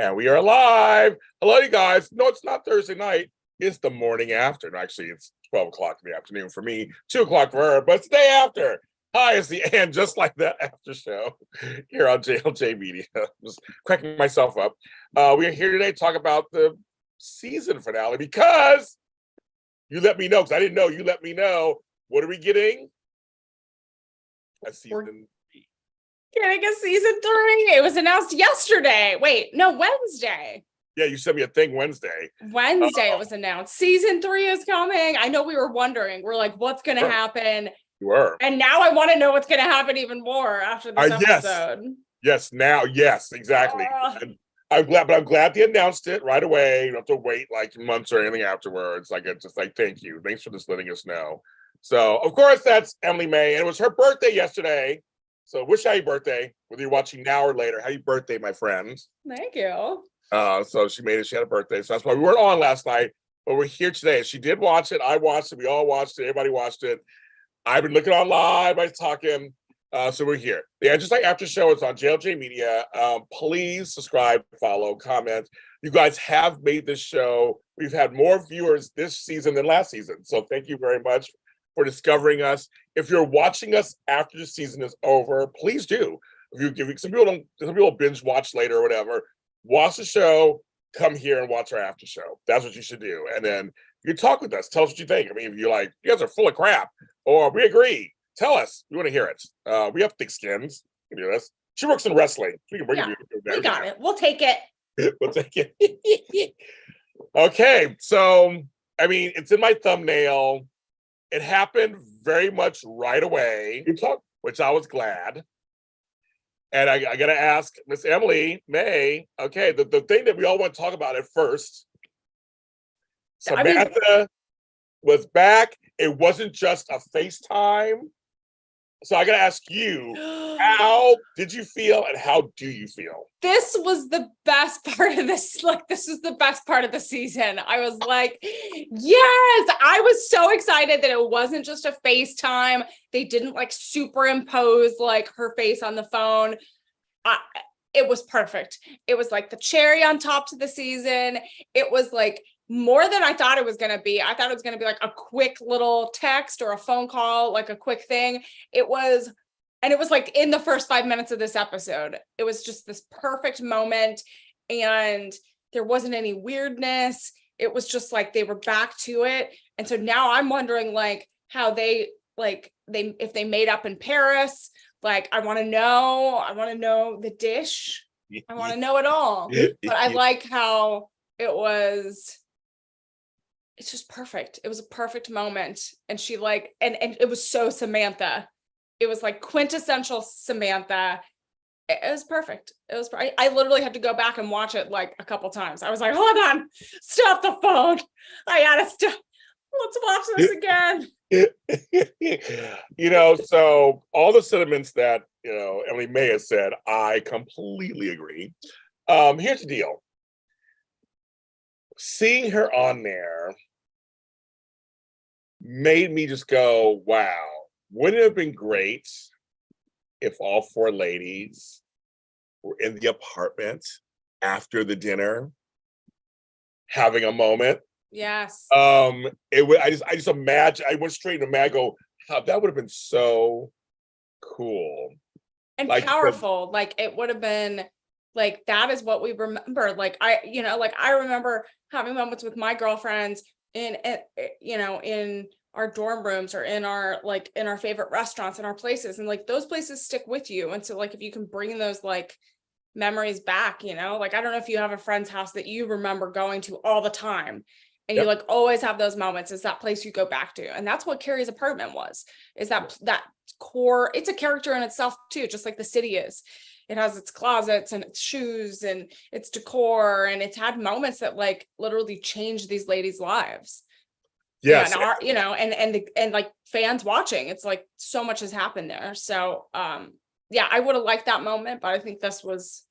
And we are live. Hello, you guys. No, it's not Thursday night. It's the morning after. And actually, it's 12 o'clock in the afternoon for me, 2 o'clock for her, but it's the day after. Hi, it's the and just like that after show here on JLJ Media. Just cracking myself up. We are here today to talk about the season finale because you let me know, because I didn't know. You let me know. What are we getting? A season. Getting a season 3. It was announced yesterday. Wait, no, Wednesday. Yeah, you sent me a thing Wednesday. Wednesday it was announced. Season 3 is coming. I know we were wondering. We're like, what's going to happen? You were. And now I want to know what's going to happen even more after this episode. Yes, now, yes, exactly. And I'm glad they announced it right away. You don't have to wait like months or anything afterwards. Like, it's just like, thank you. Thanks for just letting us know. So, of course, that's Emily Mae. And it was her birthday yesterday. So wish happy birthday, whether you're watching now or later. Happy birthday, my friends. Thank you. So she made it. She had a birthday. So that's why we weren't on last night, but we're here today. She did watch it. I watched it. We all watched it. Everybody watched it. I've been looking online. Everybody's talking. So we're here. Yeah, just like Aftershow, it's on JLJ Media. Please subscribe, follow, comment. You guys have made this show. We've had more viewers this season than last season. So thank you very much for discovering us. If you're watching us after the season is over, please do. Some people binge watch later or whatever. Watch the show, come here and watch our after show. That's what you should do. And then you talk with us. Tell us what you think. I mean, if you're like, you guys are full of crap, or we agree, tell us. We want to hear it. We have thick skins. We can do this. She works in wrestling. We can bring it. We got it. We'll take it. We'll take it. Okay, so I mean, it's in my thumbnail. It happened very much right away, which I was glad. And I got to ask Miss Emily Mae, okay, the thing that we all want to talk about at first, Samantha was back. It wasn't just a FaceTime. So I got to ask you, how did you feel and how do you feel? This was the best part of this. Like, this is the best part of the season. I was like, yes, I was so excited that it wasn't just a FaceTime. They didn't like superimpose like her face on the phone. It was perfect. It was like the cherry on top to the season. It was like more than I thought it was going to be. I thought it was going to be like a quick little text or a phone call, like a quick thing. It was like in the first 5 minutes of this episode. It was just this perfect moment and there wasn't any weirdness. It was just like they were back to it. And so now I'm wondering like how if they made up in Paris. Like, I want to know the dish. I want to know it all. But I like how it's just perfect. It was a perfect moment. And she like, and it was so Samantha. It was like quintessential Samantha. It was perfect. I literally had to go back and watch it like a couple times. I was like, hold on, stop the phone. I gotta stop. Let's watch this again. So all the sentiments that, Emily Mae has said, I completely agree. Here's the deal. Seeing her on there made me just go, wow, wouldn't it have been great if all four ladies were in the apartment after the dinner having a moment? Yes. I just imagine, I went straight to Mag, go, how that would have been so cool. And like, powerful. Like it would have been like, that is what we remember. Like I remember having moments with my girlfriends in our dorm rooms or in our favorite restaurants and our places. And like those places stick with you. And so like, if you can bring those like memories back, like, I don't know if you have a friend's house that you remember going to all the time. And you like always have those moments. It's that place you go back to. And that's what Carrie's apartment was, is that core. It's a character in itself too, just like the city is. It has its closets and its shoes and its decor. And it's had moments that like literally changed these ladies' lives. Yes. And like fans watching, it's like so much has happened there. So I would have liked that moment, but I think this was.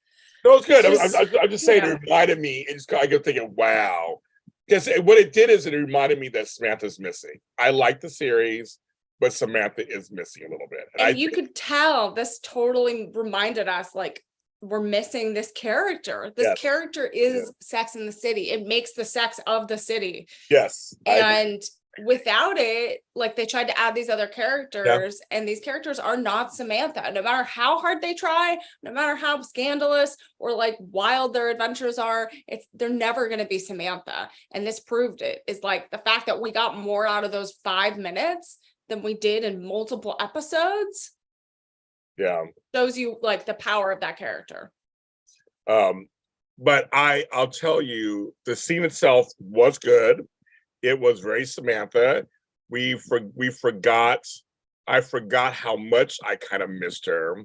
No, it's good. I'm just saying it reminded me. I go thinking, wow. Because what it did is it reminded me that Samantha's missing. I like the series, but Samantha is missing a little bit. And you could tell this totally reminded us, like, we're missing this character. This Yes. character is Sex in the City. It makes the sex of the city. Yes. And without it, like they tried to add these other characters, and these characters are not Samantha. No matter how hard they try, no matter how scandalous or like wild their adventures are, they're never going to be Samantha. And this proved it. Is like the fact that we got more out of those 5 minutes than we did in multiple episodes. Yeah. Shows you like the power of that character. But I'll tell you, the scene itself was good. It was very Samantha. I forgot how much I kind of missed her,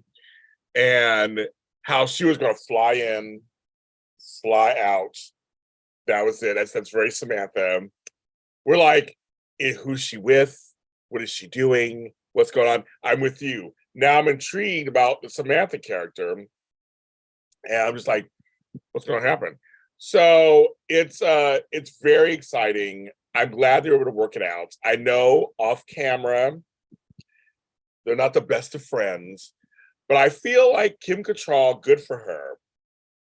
and how she was going to fly in, fly out. That was it. That's very Samantha. We're like, who's she with? What is she doing? What's going on? I'm with you. Now I'm intrigued about the Samantha character, and I'm just like, what's going to happen? So it's very exciting. I'm glad they were able to work it out. I know off camera, they're not the best of friends, but I feel like Kim Cattrall, good for her,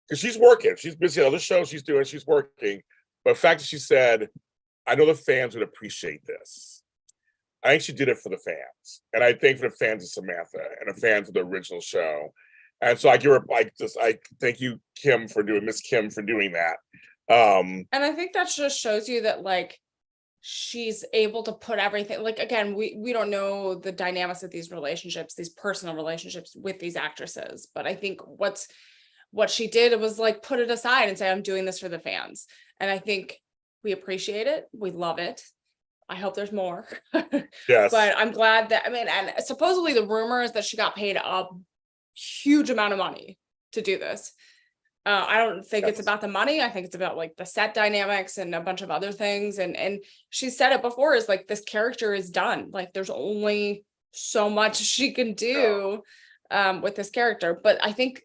because she's working. She's busy on other shows she's doing. She's working. But the fact that she said, I know the fans would appreciate this. I think she did it for the fans. And I think for the fans of Samantha and the fans of the original show. And so I give her I thank you, Miss Kim, for doing that. And I think that just shows you that like she's able to put everything, like, again, we don't know the dynamics of these relationships, these personal relationships with these actresses, but I think what she did was like put it aside and say, I'm doing this for the fans. And I think we appreciate it. We love it. I hope there's more. Yes. But I'm glad that, I mean, and supposedly the rumor is that she got paid a huge amount of money to do this. I don't think it's about the money. I think it's about like the set dynamics and a bunch of other things. And she said it before, is like, this character is done. Like there's only so much she can do with this character. But I think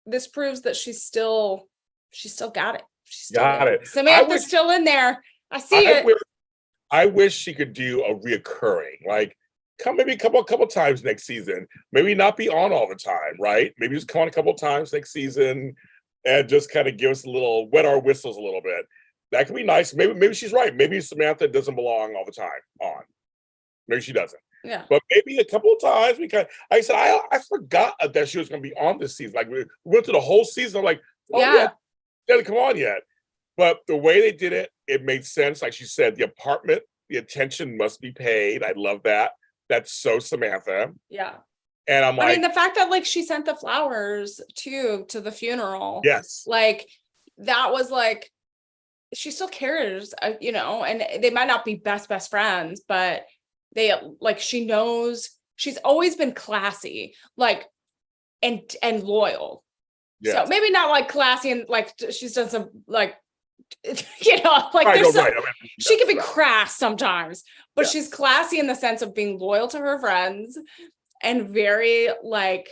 this proves that she's still got it. She's still got it. Samantha's still in there. I see it. I wish she could do a reoccurring, like come maybe a couple times next season. Maybe not be on all the time, right? Maybe just come on a couple times next season and just kind of give us a little, wet our whistles a little bit. That could be nice. Maybe she's right. Maybe Samantha doesn't belong all the time on. Maybe she doesn't. Yeah. But maybe a couple of times we kind of, I said, I forgot that she was going to be on this season. Like we went through the whole season. I'm like, oh yeah, she hasn't come on yet. But the way they did it, it made sense. Like she said, the apartment, the attention must be paid. I love that. That's so Samantha. Yeah. And I'm like, I mean, the fact that like she sent the flowers to the funeral. Yes. Like that was like, she still cares, you know, and they might not be best friends, but they like, she knows, she's always been classy, like, and loyal. Yes. So maybe not like classy and like she's done some like, you know, like right, there's some, right. I mean, she can be crass sometimes, but she's classy in the sense of being loyal to her friends and very like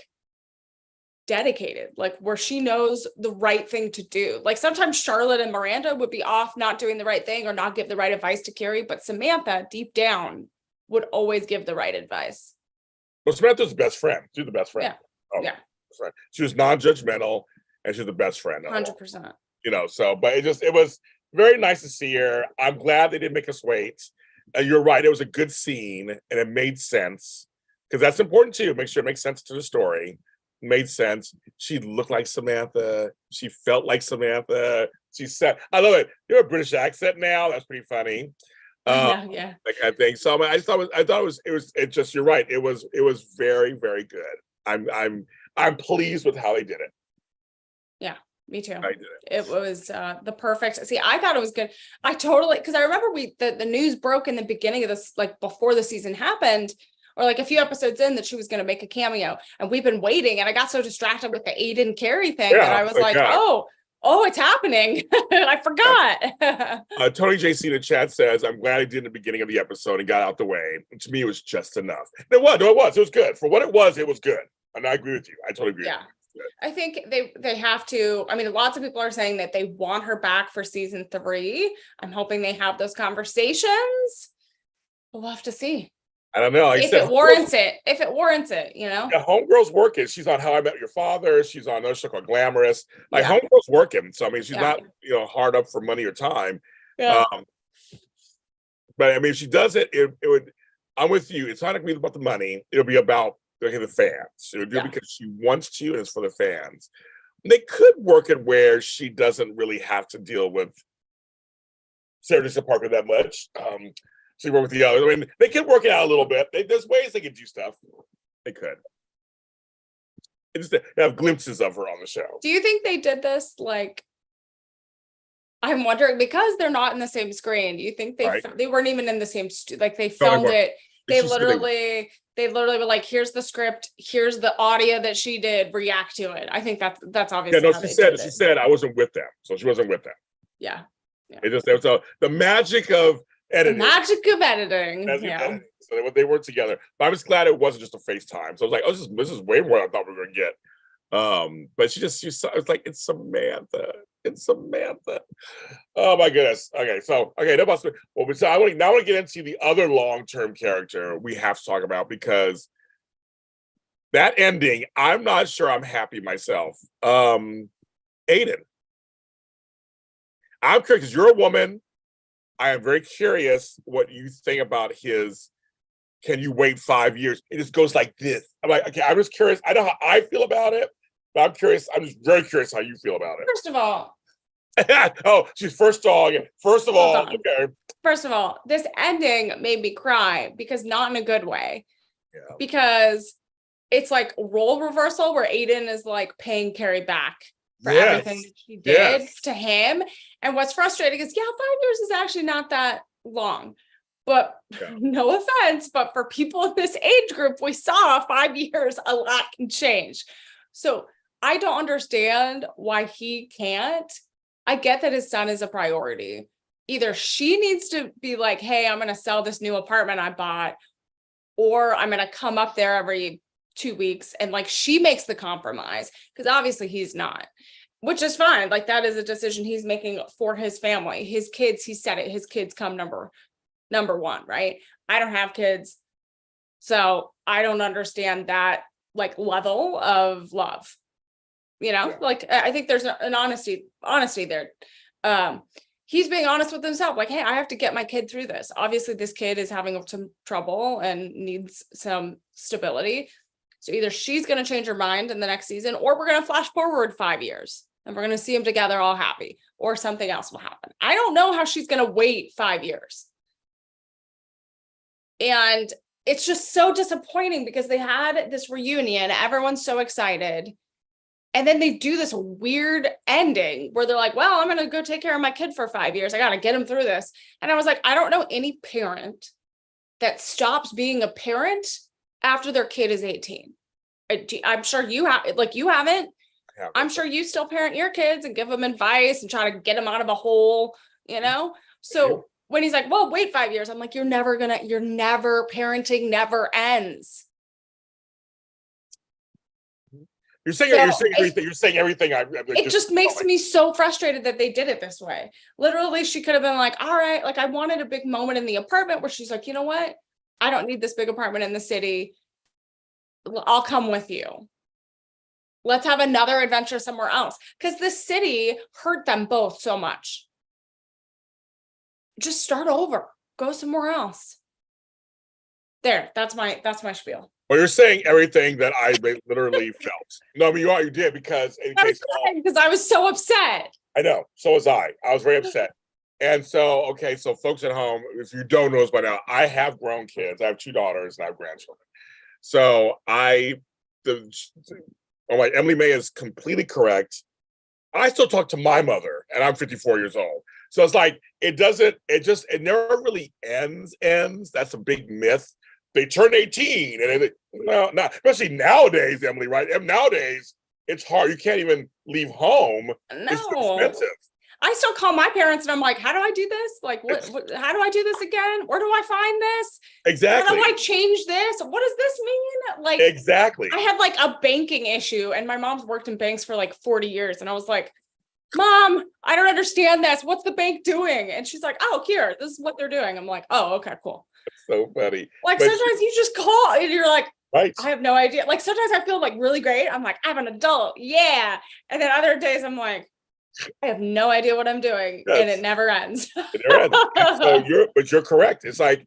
dedicated, like where she knows the right thing to do. Like sometimes Charlotte and Miranda would be off not doing the right thing or not give the right advice to Carrie, but Samantha deep down would always give the right advice. Well, Samantha's the best friend. She's the best friend. Yeah. Oh, yeah. Right. She was non-judgmental and she's the best friend. 100%. You know, so, but it was very nice to see her. I'm glad they didn't make us wait. You're right. It was a good scene and it made sense because that's important too. Make sure it makes sense to the story. It made sense. She looked like Samantha. She felt like Samantha. She said, I love it. You have a British accent now. That's pretty funny. Yeah. Like I think so. I thought it just, you're right. It was very, very good. I'm pleased with how they did it. Yeah. Me too. I did it was the perfect. See, I thought it was good. I totally, because I remember the news broke in the beginning of this, like before the season happened, or like a few episodes in, that she was going to make a cameo, and we've been waiting. And I got so distracted with the Aiden Carrie thing that I was like, God. oh, it's happening. I forgot. Tony JC in the chat says, I'm glad I did in the beginning of the episode and got out the way. And to me, it was just enough. It was good. For what it was good. And I agree with you. I totally agree with you. I think they have to. I mean, lots of people are saying that they want her back for season 3. I'm hoping they have those conversations. We'll have to see. I don't know. Like I If said, it warrants it, you know? yeah, Homegirl's working. She's on How I Met Your Father. She's on another show called Glamorous. Like Yeah. Homegirl's working. So I mean, she's Yeah. not, hard up for money or time. Yeah. But I mean, if she does it, it would. I'm with you. It's not going to be about the money. It'll be about the fans. It'll do because she wants to, and it's for the fans. They could work it where she doesn't really have to deal with Sarah Jessica Parker that much. She worked with the others. I mean, they could work it out a little bit. There's ways they could do stuff. They could. Just have glimpses of her on the show. Do you think they did this like? I'm wondering because they're not in the same screen. Do you think they weren't even in the same like they filmed it? They literally were like, here's the script, here's the audio that she did, react to it. I think that's obviously. Yeah, no, she said I wasn't with them, so she wasn't with them. Yeah. It was the magic of editing. The magic of editing. Editing. So they worked together. But I was glad it wasn't just a FaceTime. So I was like, oh, this is way more than I thought we were gonna get. But it's like it's Samantha. It's Samantha. Oh my goodness. Okay, that must be so I want to get into the other long-term character we have to talk about because that ending, I'm not sure I'm happy myself. Aiden. I'm curious because you're a woman. I am very curious what you think about his. Can you wait 5 years? It just goes like this. I'm like, okay, I'm just curious. I know how I feel about it, but I'm curious. I'm just very curious how you feel about it. First of all, she's first of all, okay. First of all, this ending made me cry because not in a good way. Yeah. Because it's like role reversal where Aiden is like paying Carrie back for everything that she did to him. And what's frustrating is, 5 years is actually not that long. But no offense, but for people in this age group, we saw 5 years, a lot can change. So I don't understand why he can't. I get that his son is a priority. Either she needs to be like, hey, I'm going to sell this new apartment I bought, or I'm going to come up there every 2 weeks. And like, she makes the compromise because obviously he's not, which is fine. Like that is a decision he's making for his family, his kids. He said it, his kids come number one, right? I don't have kids. So I don't understand that like level of love, like I think there's an honesty there. He's being honest with himself. Like, hey, I have to get my kid through this. Obviously this kid is having some trouble and needs some stability. So either she's going to change her mind in the next season, or we're going to flash forward 5 years and we're going to see them together all happy, or something else will happen. I don't know how she's going to wait 5 years. And it's just so disappointing because they had this reunion, everyone's so excited. And then they do this weird ending where they're like, well, I'm going to go take care of my kid for 5 years. I got to get him through this. And I was like, I don't know any parent that stops being a parent after their kid is 18. I'm sure you have, like you haven't. I'm sure you still parent your kids and give them advice and try to get them out of a hole, So when he's like, well, wait 5 years, I'm like, parenting never ends. You're saying everything. You're saying everything. It just makes me so frustrated that they did it this way. Literally, she could have been like, all right, like I wanted a big moment in the apartment where she's like, you know what? I don't need this big apartment in the city. I'll come with you. Let's have another adventure somewhere else. Because the city hurt them both so much. Just start over. Go somewhere else. There, that's my spiel. Well, you're saying everything that I literally felt. No, I mean you did because I was so upset. I know. So was I. I was very upset. And so, so folks at home, if you don't know this by now, I have grown kids. I have 2 daughters and I have grandchildren. So Emily Mae is completely correct. I still talk to my mother, and I'm 54 years old. So it's like it never really ends. That's a big myth. They turn 18, and not especially nowadays, Emily, right? And nowadays, it's hard. You can't even leave home. No. It's too expensive. I still call my parents and I'm like, how do I do this? Like, how do I do this again? Where do I find this? Exactly. How do I change this? What does this mean? Like, exactly. I had like a banking issue and my mom's worked in banks for like 40 years. And I was like, Mom, I don't understand this. What's the bank doing? And she's like, oh, here, this is what they're doing. I'm like, oh, okay, cool. So funny. Like But sometimes you just call and you're like, right. I have no idea. Like sometimes I feel like really great. I'm like, I'm an adult. Yeah. And then other days I'm like, I have no idea what I'm doing. And it Yes. never ends. There ends. And so you're correct. It's like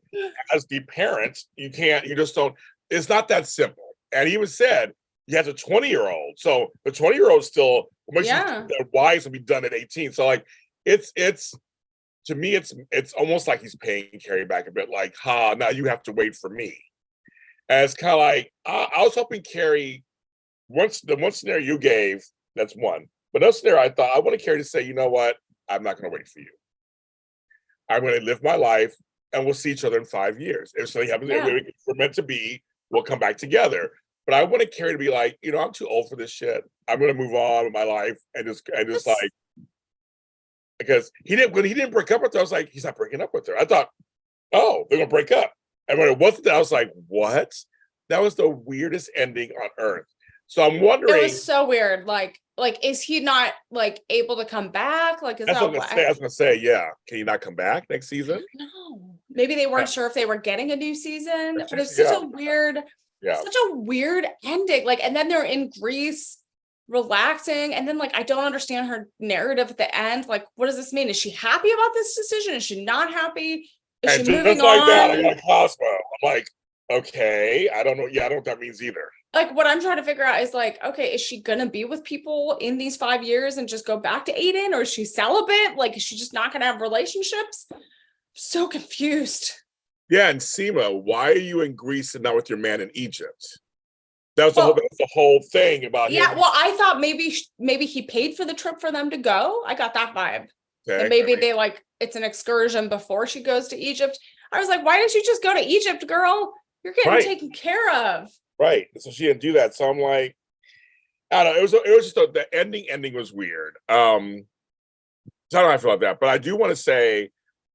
as the parent, you just don't, it's not that simple. And he even said he has a 20-year-old. So the 20-year-old still Yeah. wise will be done at 18. So like it's to me, it's almost like he's paying Carrie back a bit, like, now you have to wait for me. And it's kind of like I was hoping Carrie, the one scenario you gave, that's one. But another scenario, I thought I wanted Carrie to say, you know what, I'm not going to wait for you. I'm going to live my life, and we'll see each other in 5 years. If something happens, if we're meant to be, we'll come back together. But I wanted Carrie to be like, I'm too old for this shit. I'm going to move on with my life and just like, because when he didn't break up with her, I was like, he's not breaking up with her. I thought, oh, they're gonna break up. And when it wasn't that, I was like, what? That was the weirdest ending on earth. So I'm wondering. It was so weird. Like, is he not like able to come back? Like, is That's that what I was gonna say. Yeah, can you not come back next season? No, maybe they weren't sure if they were getting a new season, but it's such such a weird ending. Like, and then they're in Greece relaxing, and then like I don't understand her narrative at the end. Like, what does this mean? Is she happy about this decision? Is she not happy? Is she moving like on? that, I got a Cosmo. I'm like, okay, I don't know. Yeah, I don't know what that means either. Like, what I'm trying to figure out is like, okay, is she gonna be with people in these 5 years and just go back to Aiden, or is she celibate? Like, is she just not gonna have relationships? I'm so confused. Yeah, and Seema, why are you in Greece and not with your man in Egypt? That was the whole thing about him. Yeah, well, I thought maybe he paid for the trip for them to go. I got that vibe. Okay. And maybe they like it's an excursion before she goes to Egypt. I was like, why didn't you just go to Egypt, girl? You're getting taken care of. Right. So she didn't do that. So I'm like, I don't know. It was just the ending was weird. So I don't know how I feel about that, but I do want to say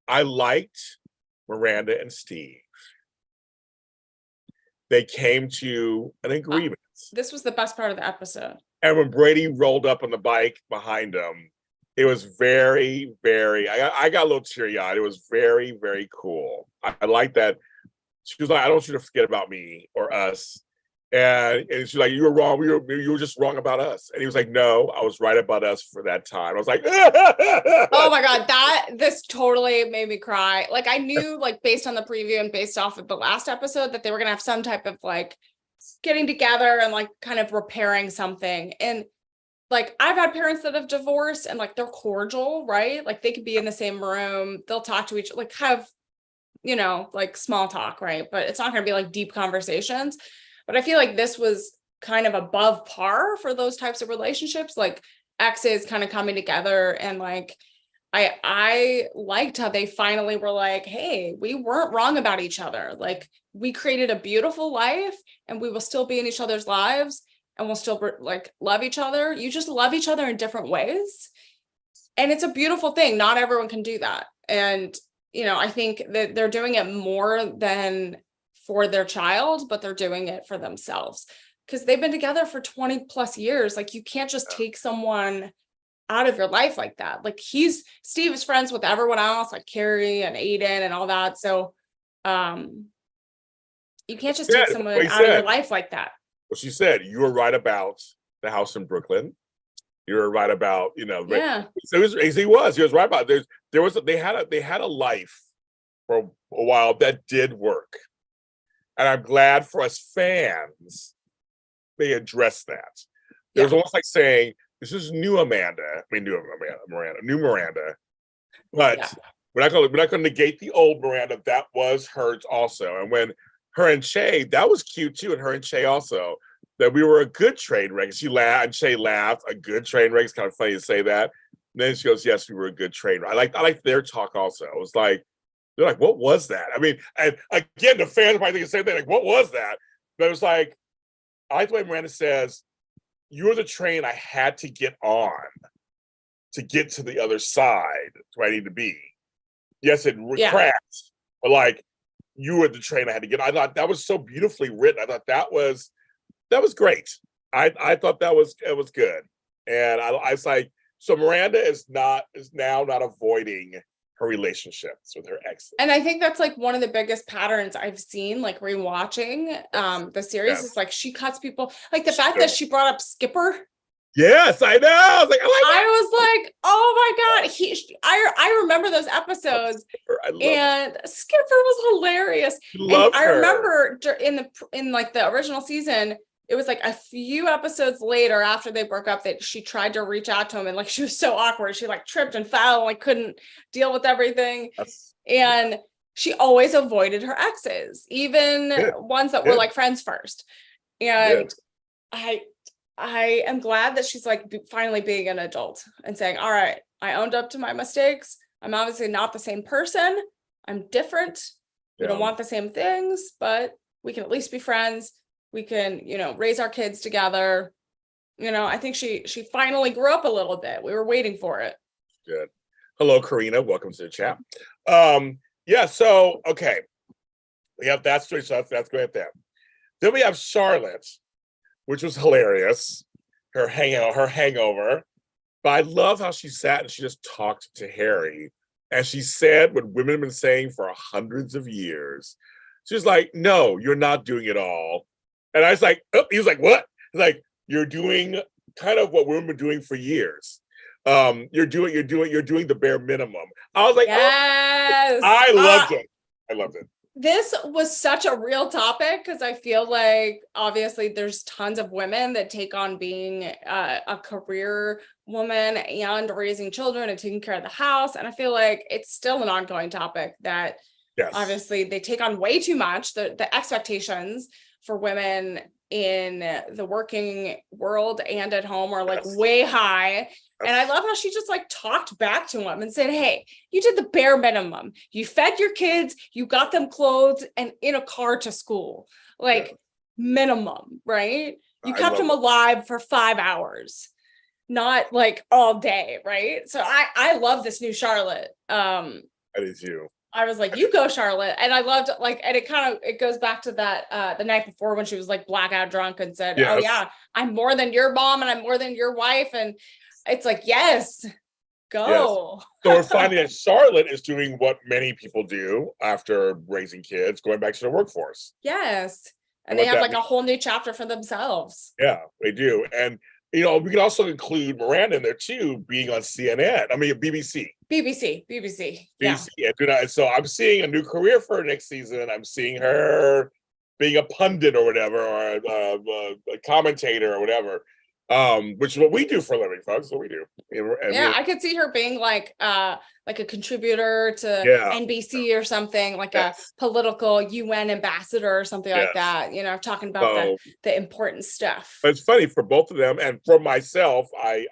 I liked Miranda and Steve. They came to an agreement. This was the best part of the episode. And when Brady rolled up on the bike behind him, it was very, very, I got a little teary-eyed. It was very, very cool. I like that. She was like, I don't want you to forget about me or us. And she's like, you were wrong. You were just wrong about us. And he was like, no, I was right about us for that time. I was like, oh my God, this totally made me cry. Like I knew, like based on the preview and based off of the last episode, that they were gonna have some type of like getting together and like kind of repairing something. And like I've had parents that have divorced and like they're cordial, right? Like they could be in the same room, they'll talk to each, like have, like small talk, right? But it's not gonna be like deep conversations. But I feel like this was kind of above par for those types of relationships, like exes kind of coming together. And like, I liked how they finally were like, hey, we weren't wrong about each other. Like we created a beautiful life and we will still be in each other's lives and we'll still like love each other. You just love each other in different ways. And it's a beautiful thing. Not everyone can do that. And, I think that they're doing it more than for their child, but they're doing it for themselves because they've been together for 20 plus years. Like you can't just take someone out of your life like that. Like Steve is friends with everyone else, like Carrie and Aiden and all that. So you can't just take someone out of your life like that. Well, she said, you were right about the house in Brooklyn. You were right about, Yeah. So he was right about they had a life for a while that did work. And I'm glad for us fans, they addressed that. It was almost like saying, this is new Miranda. But we're not going to negate the old Miranda. That was hers also. And when her and Che, that was cute too. And her and Che also, that we were a good train wreck. She laughed and Che laughed. A good train wreck. It's kind of funny to say that. And then she goes, yes, we were a good train wreck. I like their talk also. It was like, they're like, what was that? I mean, and again, the fans might think the same thing. Like, what was that? But it was like, I like the way Miranda says, you're the train I had to get on to get to the other side where I need to be. Yes, it crashed, but like, you were the train I had to get on. I thought that was so beautifully written. I thought that was great. I thought it was good. And I was like, so Miranda is now not avoiding her relationships with her exes. And I think that's like one of the biggest patterns I've seen, like rewatching the series is like she cuts people, like the fact that she brought up Skipper. Yes, I know. I was like, I was like, oh my God. I remember those episodes. And Skipper was hilarious. And I remember in like the original season, it was like a few episodes later after they broke up that she tried to reach out to him and like she was so awkward. She like tripped and fell and like couldn't deal with everything. And she always avoided her exes, even ones that were like friends first. And I am glad that she's like finally being an adult and saying, all right, I owned up to my mistakes. I'm obviously not the same person. I'm different. We don't want the same things, but we can at least be friends. We can, raise our kids together. I think she finally grew up a little bit. We were waiting for it. Good. Hello, Karina. Welcome to the chat. So, okay. We have that story, so that's great there. Then we have Charlotte, which was hilarious. Her hangover. But I love how she sat and she just talked to Harry. And she said what women have been saying for hundreds of years. She's like, no, you're not doing it all. And I was like, oh, he was like, what? He's like, you're doing kind of what women have been doing for years. You're doing the bare minimum. I was like, yes, I loved it. I loved it. This was such a real topic because I feel like obviously there's tons of women that take on being a career woman and raising children and taking care of the house. And I feel like it's still an ongoing topic that obviously they take on way too much. The expectations for women in the working world and at home are like way high. And I love how she just like talked back to him and said, hey, you did the bare minimum. You fed your kids, you got them clothes and in a car to school, like minimum, right? You kept them alive for 5 hours, not like all day, right? So I love this new Charlotte. That is you. I was like, you go, Charlotte. And I loved like, and it goes back to that the night before when she was like blackout drunk and said, oh yeah, I'm more than your mom and I'm more than your wife. And it's like, yes, go. Yes. So we're finding that Charlotte is doing what many people do after raising kids, going back to the workforce. Yes. And they have like a whole new chapter for themselves. Yeah, they do. And, we can also include Miranda in there too, being on CNN. I mean, BBC. Yeah. And so I'm seeing a new career for her next season. I'm seeing her being a pundit or whatever, or a commentator or whatever. Which is what we do for a living, folks. What we do. I could see her being like a contributor to NBC or something, like a political UN ambassador or something like that. Talking about the important stuff. But it's funny for both of them, and for myself, I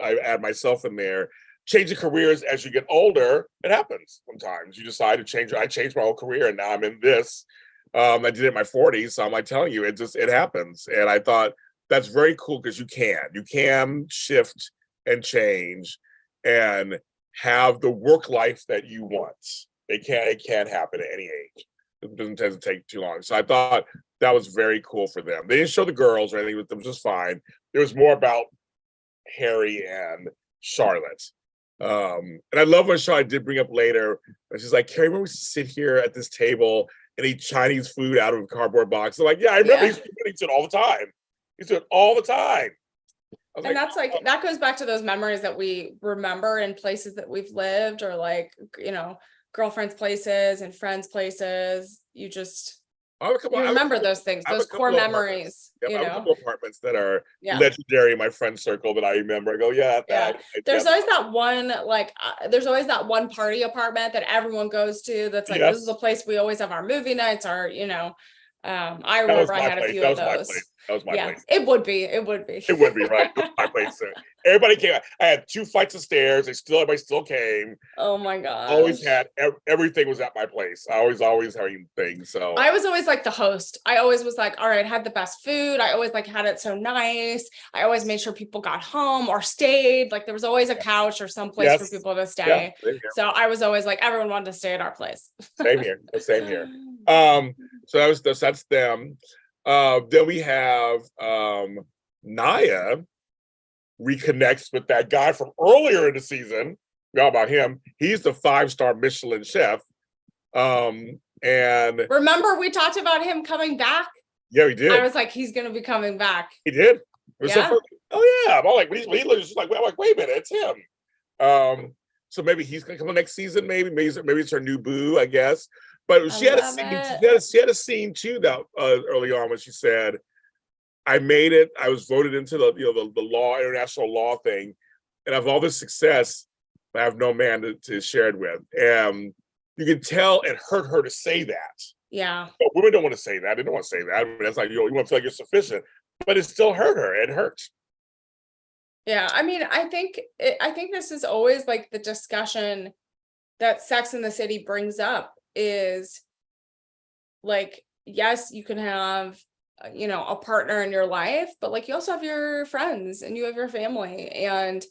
add myself in there. Changing careers as you get older, it happens. Sometimes you decide to change. I changed my whole career, and now I'm in this. I did it in my 40s, so I'm like telling you, it happens. And I thought, that's very cool because you can shift and change and have the work life that you want. It can happen at any age. It doesn't tend to take too long. So I thought that was very cool for them. They didn't show the girls or anything, which was fine. It was more about Harry and Charlotte. And I love when Charlotte did bring up later, and she's like, Carrie, when we sit here at this table and eat Chinese food out of a cardboard box. I'm like, I remember he's eating it all the time. He's doing it all the time. And that's like, that goes back to those memories that we remember in places that we've lived, or like, girlfriends' places and friends' places. You just remember those things, those core memories. I have a couple apartments that are legendary in my friend circle that I remember. I go, There's always that one, there's always that one party apartment that everyone goes to. That's like, this is a place we always have our movie nights. I remember I had a few of those. That was my place. It would be. It would be, right? It was my place. Everybody came. I had 2 flights of stairs. Everybody still came. Oh my god! Always had everything was at my place. I always having things. So I was always like the host. I always was like, all right, had the best food. I always had it so nice. I always made sure people got home or stayed. Like there was always a couch or some place for people to stay. So I was always like, everyone wanted to stay at our place. Same here. So that's them. Then we have Naya reconnects with that guy from earlier in the season. know about him. He's the 5-star Michelin chef. And Remember we talked about him coming back? yeah, he did. I was like, he's going to be coming back. He did. It was Yeah. so funny. Oh yeah. I'm all like, when he looks just like, well, I'm like, wait a minute, it's him. So maybe he's gonna come next season. Maybe it's her new boo, I guess. But she had a scene. She had a scene too that early on when she said, "I made it. I was voted into the law, international law thing, and I have all this success, but I have no man to share it with." And you can tell it hurt her to say that. Yeah. But women don't want to say that. They don't want to say that. I mean, that's like you want to feel like you're sufficient, but it still hurt her. It hurts. Yeah, I mean, I think this is always like the discussion that Sex and the City brings up is like, yes, you can have, a partner in your life, but like you also have your friends and you have your family, and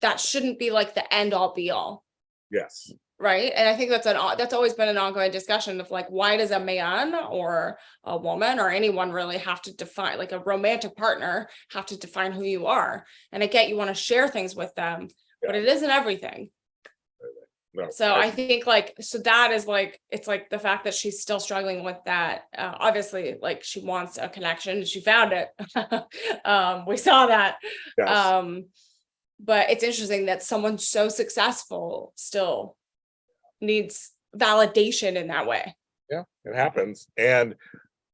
that shouldn't be like the end all be all. Yes. Right. And I think that's always been an ongoing discussion of like, why does a man or a woman or anyone really have to define, like a romantic partner have to define who you are? And I get you want to share things with them, but it isn't everything. No, so I think so that is like, it's like the fact that she's still struggling with that. Obviously, like she wants a connection. She found it. We saw that. yes. But it's interesting that someone so successful still needs validation in that way. Yeah, it happens. And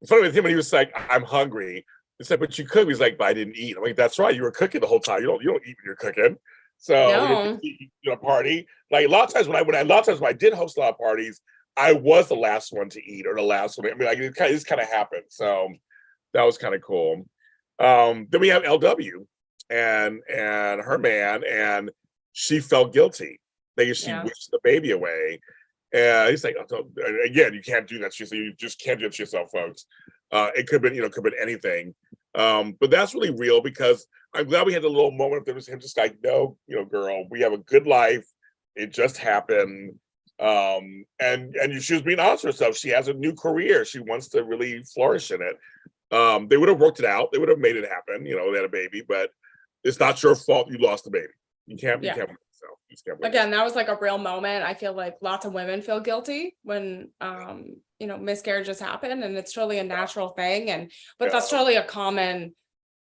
funny with him when he was like, "I'm hungry." It's like, "But you could." He's like, "But I didn't eat." I'm like, "That's right. You were cooking the whole time. You don't eat when you're cooking." So No. you eat a party. Like a lot of times when I did host a lot of parties, I was the last one to eat or the last one. I mean, like it just kind of happened. So that was kind of cool. Then we have LW and her man, and she felt guilty. Like she wished the baby away. And he's like, again, you can't do that. She said, you just can't do it to yourself, folks. It could have been anything. But that's really real because I'm glad we had a little moment. There was him just like, no, girl, we have a good life. It just happened. And she was being honest with herself. She has a new career. She wants to really flourish in it. They would have worked it out. They would have made it happen. They had a baby, but it's not your fault you lost the baby. You can't. Again, that was like a real moment. I feel like lots of women feel guilty when miscarriages happen, and it's totally a natural thing. But that's totally a common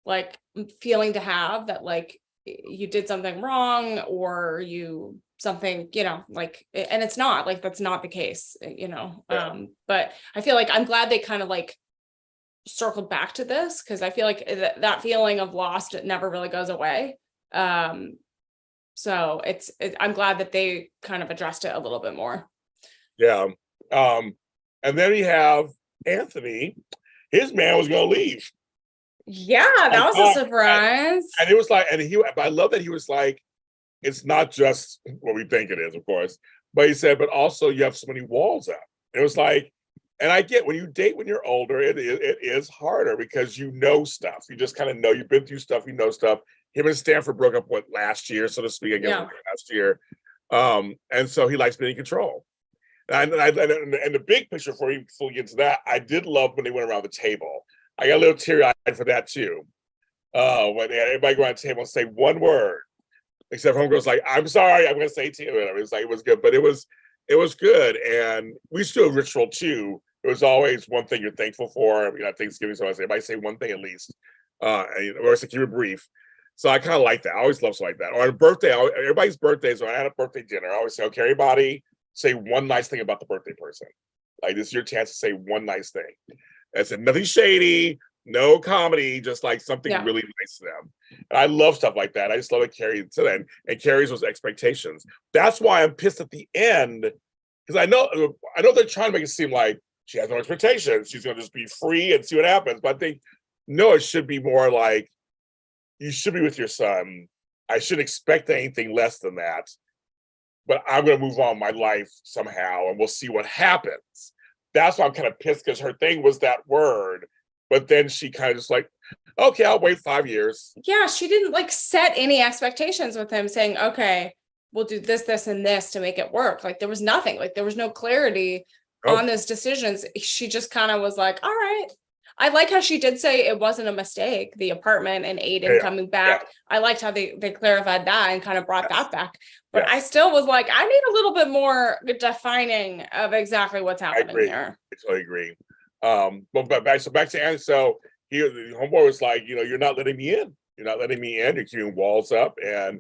like feeling to have, that like you did something wrong or you something, like, and it's not like, that's not the case, but I feel like I'm glad they kind of like circled back to this, because I feel like that feeling of lost, it never really goes away. So I'm glad that they kind of addressed it a little bit more. Yeah. And then we have Anthony. His man was going to leave. Yeah, that was a surprise. And it was like, but I love that he was like, it's not just what we think it is, of course. But he said, but also you have so many walls up. It was like, and I get when you date when you're older, it is harder because you know stuff. You just kind of know, you've been through stuff, you know stuff. Him and Stanford broke up last year, so to speak, last year. And so he likes being in control. And the big picture before you fully get into that, I did love when they went around the table. I got a little teary-eyed for that too. When they had everybody go around the table and say one word, except homegirl's like, "I'm sorry, I'm gonna say to you." It was like, it was good, but it was good. And we used to do a ritual too. It was always one thing you're thankful for. Thanksgiving, so I say, everybody say one thing at least. Or I say keep it brief. So I kind of like that. I always love stuff like that. Or on a birthday, everybody's birthdays, or I had a birthday dinner, I always say, okay, everybody say one nice thing about the birthday person. Like, this is your chance to say one nice thing. I said nothing shady, no comedy, just like something really nice to them. And I love stuff like that. I just love it carried to them. And carries those expectations. That's why I'm pissed at the end, because I know they're trying to make it seem like she has no expectations. She's going to just be free and see what happens. But I think, no, it should be more like, you should be with your son. I shouldn't expect anything less than that. But I'm going to move on my life somehow, and we'll see what happens. That's why I'm kind of pissed, because her thing was that word. But then she kind of just like, okay, I'll wait 5 years. Yeah, she didn't like set any expectations with him saying, okay, we'll do this, this, and this to make it work. Like there was nothing, like there was no clarity on those decisions. She just kind of was like, all right. I like how she did say it wasn't a mistake, the apartment and Aiden coming back. I liked how they clarified that and kind of brought that back. But I still was like, I need a little bit more defining of exactly what's happening here. I totally agree. But back to Andy. So the homeboy was like, you're not letting me in. You're not letting me in. You're keeping walls up. And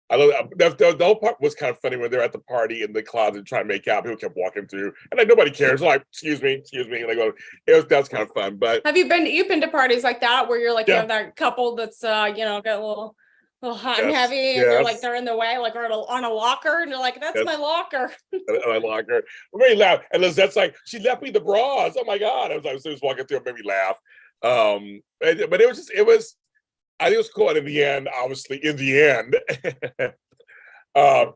I love the whole part was kind of funny when they're at the party in the closet trying to make out. People kept walking through, and like nobody cares. Like, excuse me. Like, that's kind of fun. But have you've been to parties like that where you're like you have that couple that's got a little hot and heavy, and they're in the way, like on a locker, and you're like, that's my locker. My locker. Very loud. And Lizette's like, she left me the bras. Oh my god! I was walking through, it made me laugh. But it was. I think it was cool. And in the end,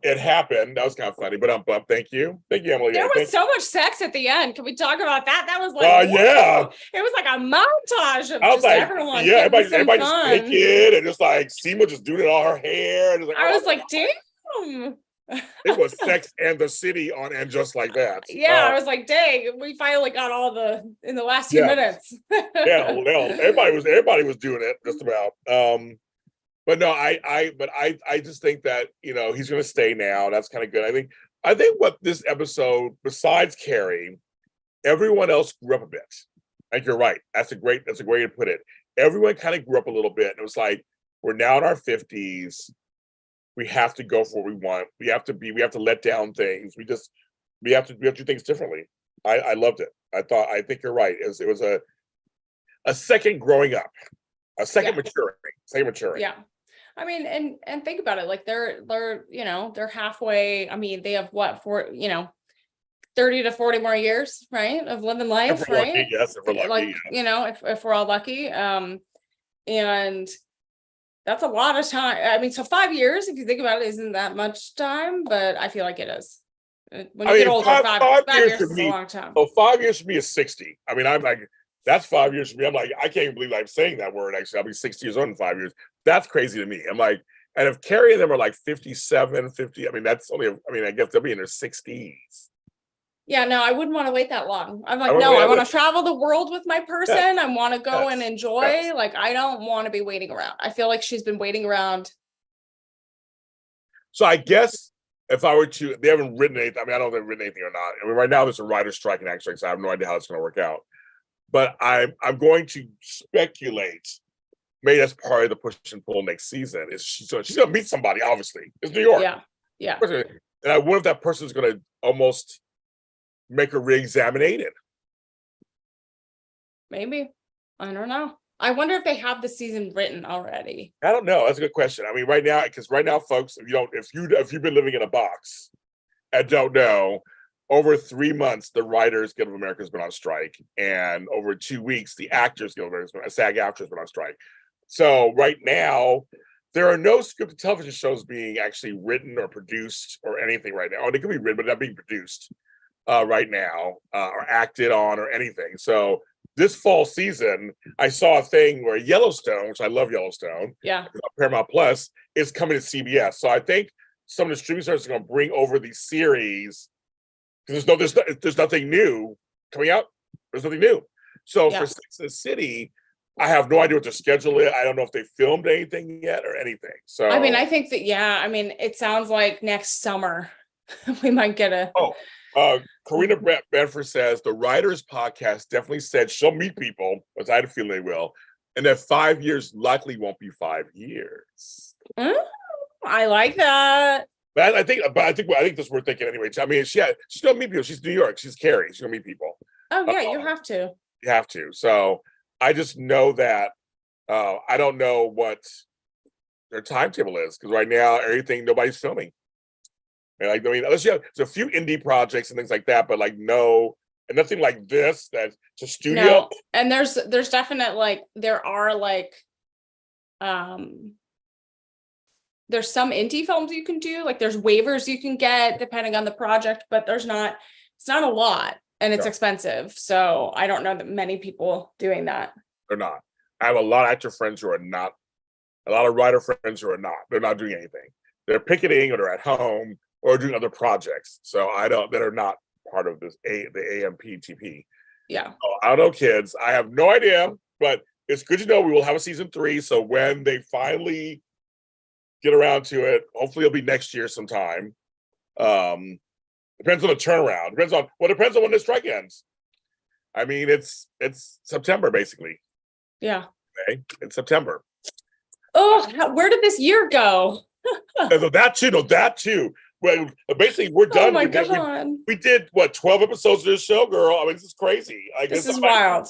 it happened. That was kind of funny, but thank you, Emily. There was so much sex at the end. Can we talk about that? That was like, it was like a montage of just like, everyone. Everybody just naked and just like Seema just doing it on her hair. And I was like, damn. It was Sex and the City on And Just Like That. I was like, dang, we finally got all in the last few minutes. Everybody was doing it just about. But no, I just think that he's going to stay now. That's kind of good. I think what this episode, besides Carrie, everyone else grew up a bit. Like you're right. That's a great way to put it. Everyone kind of grew up a little bit, and it was like we're now in our 50s. We have to go for what we want. We have to let down things. We have to do things differently. I loved it. I think you're right. It was a second growing up, a second maturing. Yeah. I mean, and think about it. Like they're halfway. I mean, they have what 30 to 40 more years, right? Of living life, right? Lucky, yes, if we're lucky. Like, if we're all lucky. And that's a lot of time. I mean, so 5 years, if you think about it, isn't that much time, but I feel like it is. When you get older, five years is a long time. Well, 5 years for me is 60. I mean, I'm like, that's 5 years for me. I'm like, I can't even believe I'm saying that word. Actually, I'll be 60 years old in 5 years. That's crazy to me. I'm like, and if Carrie and them are like 57, 50, I mean, I guess they'll be in their 60s. Yeah, no, I wouldn't want to wait that long. I'm like, I want to travel the world with my person. I want to go and enjoy. Yes. Like, I don't want to be waiting around. I feel like she's been waiting around. So I guess if I were to, they haven't written anything. I mean, I don't know if they've written anything or not. I mean, right now there's a writer's strike and actor strike, so I have no idea how it's going to work out. But I'm going to speculate. Maybe that's part of the push and pull next season. She's going to meet somebody, obviously. It's New York. Yeah. And I wonder if that person's going to almost make her re-examine Aiden. Maybe. I don't know. I wonder if they have the season written already. I don't know. That's a good question. I mean, right now, folks, if you've been living in a box and don't know, over 3 months, the Writers Guild of America has been on strike, and over 2 weeks, the Actors Guild of America, SAG-AFTRA, has been on strike. So right now, there are no scripted television shows being actually written or produced or anything right now. Or they could be written, but not being produced right now or acted on or anything. So this fall season, I saw a thing where Yellowstone, which I love Yellowstone, Paramount Plus, is coming to CBS. So I think some of the streaming services are going to bring over these series because there's nothing new coming out. There's nothing new. So for Sex and the City, I have no idea what their schedule is. I don't know if they filmed anything yet or anything. So I mean, I think that it sounds like next summer we might get a. Karina Bedford says the Writers Podcast definitely said she'll meet people, which I had a feeling they will, and that 5 years likely won't be 5 years. I like that. But I think that's worth thinking anyway. I mean, she's gonna meet people. She's New York. She's Carrie. She's gonna meet people. Oh yeah, you have to. You have to. So I just know that I don't know what their timetable is because right now nobody's filming. And unless you have a few indie projects and things like that, but nothing like this that's a studio. No. And there's definite there's some indie films you can do, there's waivers you can get depending on the project, but it's not a lot and it's expensive. So I don't know that many people doing that. They're not. I have a lot of actor friends who are not, a lot of writer friends who are not. They're not doing anything. They're picketing or they're at home or doing other projects. So that are not part of this the AMPTP. Yeah. Oh, I don't know, kids. I have no idea, but it's good to know we will have a season 3. So when they finally get around to it, hopefully it'll be next year sometime. Depends on the turnaround. Depends on when the strike ends. I mean, it's September basically. Yeah. Okay, it's September. Oh, where did this year go? That too. Well, basically, we're done. Oh my God. We did what 12 episodes of this show, girl. I mean, this is crazy. This is wild.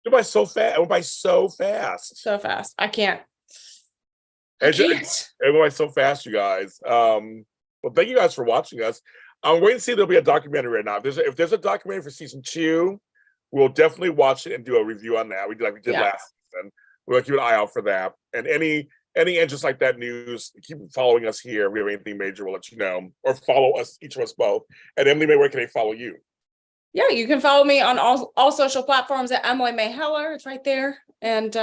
It went by so fast. It went by so fast. So fast. I can't. It went by so fast, you guys. Well, thank you guys for watching us. I'm waiting to see if there'll be a documentary right now. If there's a documentary for season 2, we'll definitely watch it and do a review on that. We did last season. We'll keep an eye out for that. And any interest like that news, keep following us here. If we have anything major, we'll let you know. Or follow us, each of us both. And Emily Mae, where can they follow you? Yeah, you can follow me on all social platforms at Emily Mae Heller. It's right there. And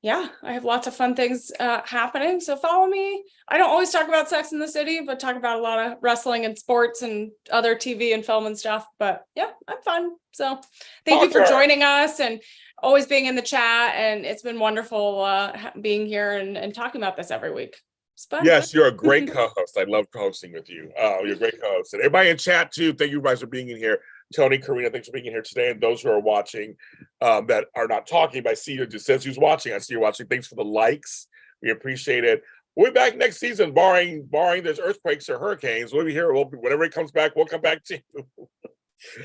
yeah, I have lots of fun things happening. So follow me. I don't always talk about Sex in the City, but talk about a lot of wrestling and sports and other TV and film and stuff. But yeah, I'm fun. So thank you for joining us and always being in the chat. And it's been wonderful being here and talking about this every week. It's fun. Yes, you're a great co-host. I love hosting with you. You're a great co-host. And everybody in chat too, thank you guys for being in here. Tony, Karina, thanks for being in here today. And those who are watching that are not talking, but I see you, just says who's watching. I see you watching. Thanks for the likes. We appreciate it. We'll be back next season, barring there's earthquakes or hurricanes. We'll be here. Whenever it comes back, we'll come back to you.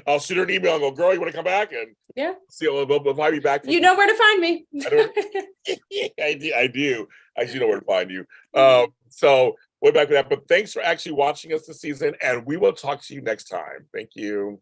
I'll shoot her an email and go, girl, you want to come back? And yeah, see, we'll be back. You know where to find me. I do. I do know where to find you. So we're back with that. But thanks for actually watching us this season, and we will talk to you next time. Thank you.